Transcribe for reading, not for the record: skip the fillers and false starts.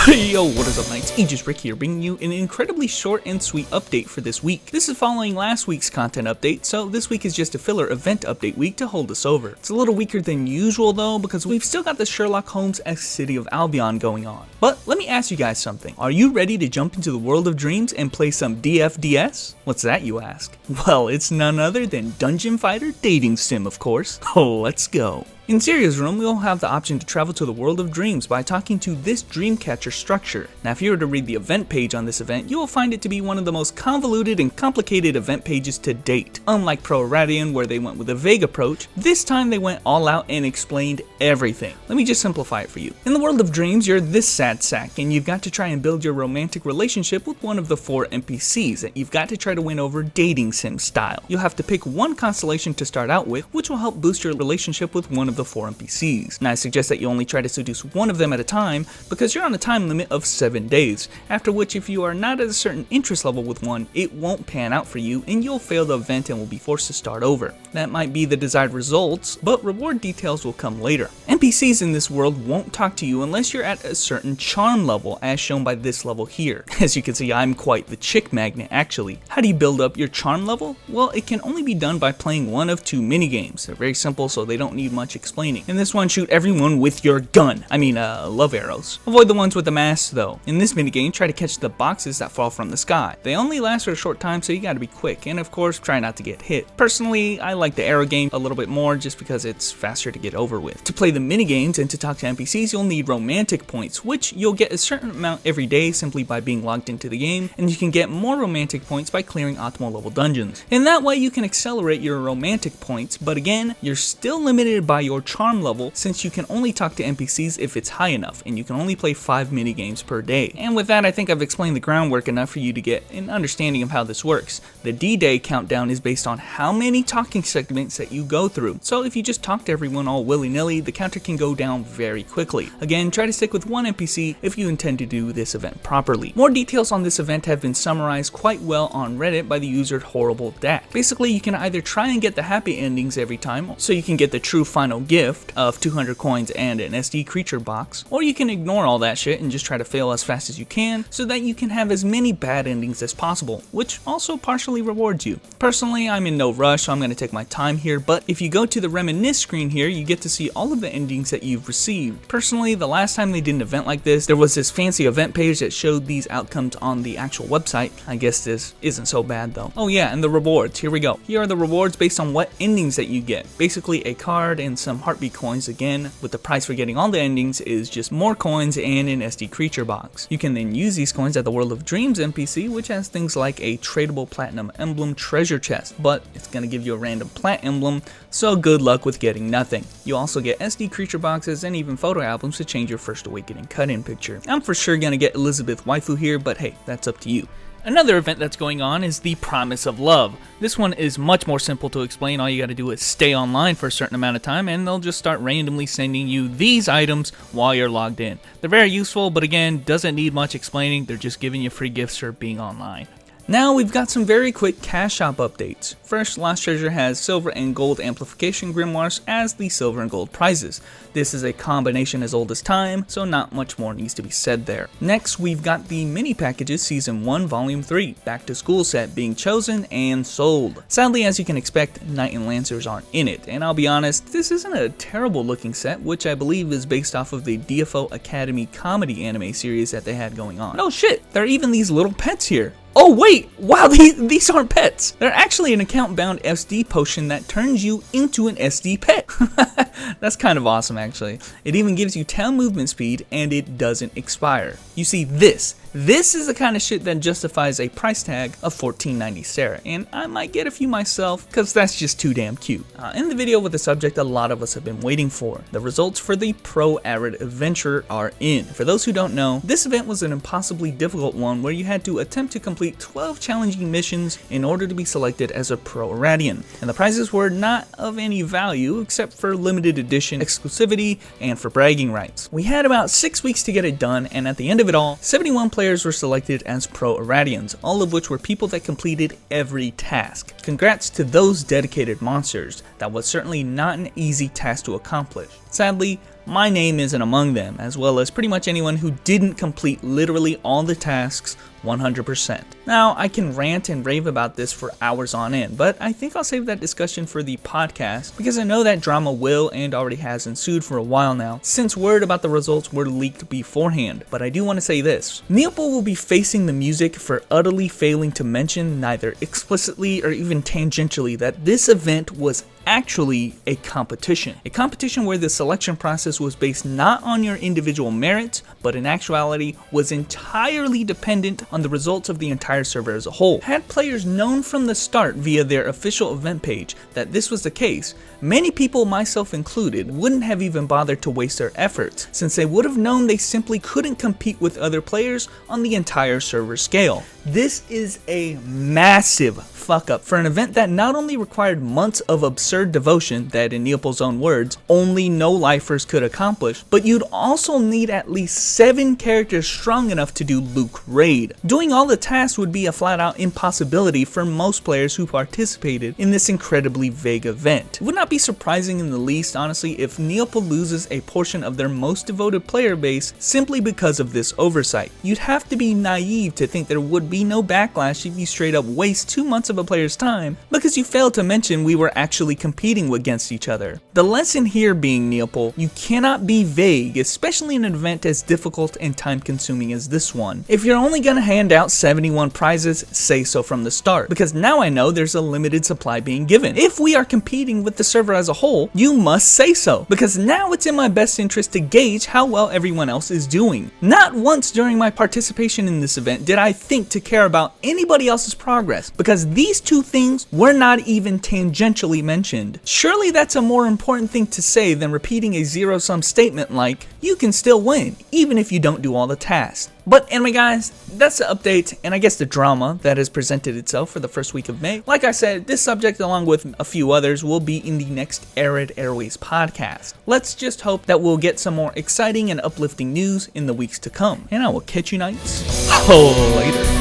Yo, what is up, Knights? Aegis Rick here, bringing you an incredibly short and sweet update for this week. This is following last week's content update, so this week is just a filler event update week to hold us over. It's a little weaker than usual though, because we've still got the Sherlock Holmes-esque City of Albion going on. But let me ask you guys something. Are you ready to jump into the world of dreams and play some DFDS? What's that, you ask? Well, it's none other than Dungeon Fighter Dating Sim, of course. Oh, let's go. In Siria's room, we'll have the option to travel to the world of dreams by talking to this Dreamcatcher structure. Now, if you were to read the event page on this event, you will find it to be one of the most convoluted and complicated event pages to date. Unlike Pro-Aradian, where they went with a vague approach, this time they went all out and explained everything. Let me just simplify it for you. In the world of dreams, you're this sad sack, and you've got to try and build your romantic relationship with one of the 4 NPCs that you've got to try to win over dating sim style. You'll have to pick one constellation to start out with, which will help boost your relationship with one of the 4 NPCs. Now, I suggest that you only try to seduce one of them at a time because you're on a time limit of 7 days, after which if you are not at a certain interest level with one, it won't pan out for you and you'll fail the event and will be forced to start over. That might be the desired results, but reward details will come later. NPCs in this world won't talk to you unless you're at a certain charm level, as shown by this level here. As you can see, I'm quite the chick magnet actually. How do you build up your charm level? Well, it can only be done by playing one of 2 minigames. They're very simple, so they don't need much explaining. In this one, shoot everyone with your gun. Love arrows. Avoid the ones with the masks though. In this minigame, try to catch the boxes that fall from the sky. They only last for a short time, so you gotta be quick, and of course, try not to get hit. Personally, I like the arrow game a little bit more just because it's faster to get over with. To play the minigames and to talk to NPCs, you'll need romantic points, which you'll get a certain amount every day simply by being logged into the game, and you can get more romantic points by clearing optimal level dungeons. In that way, you can accelerate your romantic points, but again, you're still limited by your charm level since you can only talk to NPCs if it's high enough, and you can only play 5 minigames per day. And with that, I think I've explained the groundwork enough for you to get an understanding of how this works. The D-Day countdown is based on how many talking segments that you go through, so if you just talk to everyone all willy-nilly, the counter can go down very quickly. Again, try to stick with one NPC if you intend to do this event properly. More details on this event have been summarized quite well on Reddit by the user HorribleDat. Basically, you can either try and get the happy endings every time, so you can get the true final gift of 200 coins and an SD creature box, or you can ignore all that shit and just try to fail as fast as you can so that you can have as many bad endings as possible, which also partially rewards you. Personally, I'm in no rush, so I'm going to take my time here, but if you go to the reminisce screen here, you get to see all of the endings that you've received. Personally, the last time they did an event like this, there was this fancy event page that showed these outcomes on the actual website. I guess this isn't so bad though. Oh yeah, and the rewards, here we go. Here are the rewards based on what endings that you get. Basically a card and some heartbeat coins again, with the price for getting all the endings is just more coins and an SD creature box. You can then use these coins at the World of Dreams NPC, which has things like a tradable platinum emblem treasure chest, but it's going to give you a random plat emblem, so good luck with getting nothing. You also get SD creature boxes and even photo albums to change your first awakening cut-in picture. I'm for sure going to get Elizabeth waifu here, but hey, that's up to you. Another event that's going on is the Promise of Love. This one is much more simple to explain. All you gotta do is stay online for a certain amount of time and they'll just start randomly sending you these items while you're logged in. They're very useful, but again, doesn't need much explaining. They're just giving you free gifts for being online. Now we've got some very quick cash shop updates. First, Lost Treasure has silver and gold amplification grimoires as the silver and gold prizes. This is a combination as old as time, so not much more needs to be said there. Next, we've got the mini packages Season 1 Volume 3 Back to School set being chosen and sold. Sadly, as you can expect, Knight and Lancers aren't in it, and I'll be honest, this isn't a terrible looking set, which I believe is based off of the DFO Academy comedy anime series that they had going on. No shit, there are even these little pets here. Oh wait, wow, these aren't pets. They're actually an account-bound SD potion that turns you into an SD pet. That's kind of awesome actually. It even gives you town movement speed and it doesn't expire. You see, this is the kind of shit that justifies a price tag of $14.90 Sarah, and I might get a few myself because that's just too damn cute. In the video with the subject a lot of us have been waiting for, the results for the Pro-Arad adventure are in. For those who don't know, this event was an impossibly difficult one where you had to attempt to complete 12 challenging missions in order to be selected as a Pro-Aradian, and the prizes were not of any value except for limited edition exclusivity and for bragging rights. We had about 6 weeks to get it done, and at the end of it all, 71 players were selected as Pro-Aradians, all of which were people that completed every task. Congrats to those dedicated monsters. That was certainly not an easy task to accomplish. Sadly, my name isn't among them, as well as pretty much anyone who didn't complete literally all the tasks 100%. Now, I can rant and rave about this for hours on end, but I think I'll save that discussion for the podcast because I know that drama will and already has ensued for a while now, since word about the results were leaked beforehand. But I do want to say this: Neopal will be facing the music for utterly failing to mention, neither explicitly or even tangentially, that this event was actually a competition where the selection process was based not on your individual merits, but in actuality was entirely dependent on the results of the entire server as a whole. Had players known from the start via their official event page that this was the case, many people, myself included, wouldn't have even bothered to waste their efforts, since they would have known they simply couldn't compete with other players on the entire server scale. This is a massive fuck up for an event that not only required months of absurd devotion that, in Neopal's own words, only no-lifers could accomplish, but you'd also need at least 7 characters strong enough to do Luke Raid. Doing all the tasks would be a flat-out impossibility for most players who participated in this incredibly vague event. It would not be surprising in the least, honestly, if Neopal loses a portion of their most devoted player base simply because of this oversight. You'd have to be naive to think there would be no backlash if you straight up waste 2 months of a player's time because you failed to mention we were actually competing against each other. The lesson here being, Neopal, you cannot be vague, especially in an event as difficult and time consuming as this one. If you're only gonna hand out 71 prizes, say so from the start, because now I know there's a limited supply being given. If we are competing with the server as a whole, you must say so, because now it's in my best interest to gauge how well everyone else is doing. Not once during my participation in this event did I think to care about anybody else's progress, because these two things were not even tangentially mentioned. Surely that's a more important thing to say than repeating a zero-sum statement like, you can still win, even if you don't do all the tasks. But anyway guys, that's the update and I guess the drama that has presented itself for the first week of May. Like I said, this subject along with a few others will be in the next Arad Airways podcast. Let's just hope that we'll get some more exciting and uplifting news in the weeks to come. And I will catch you knights later.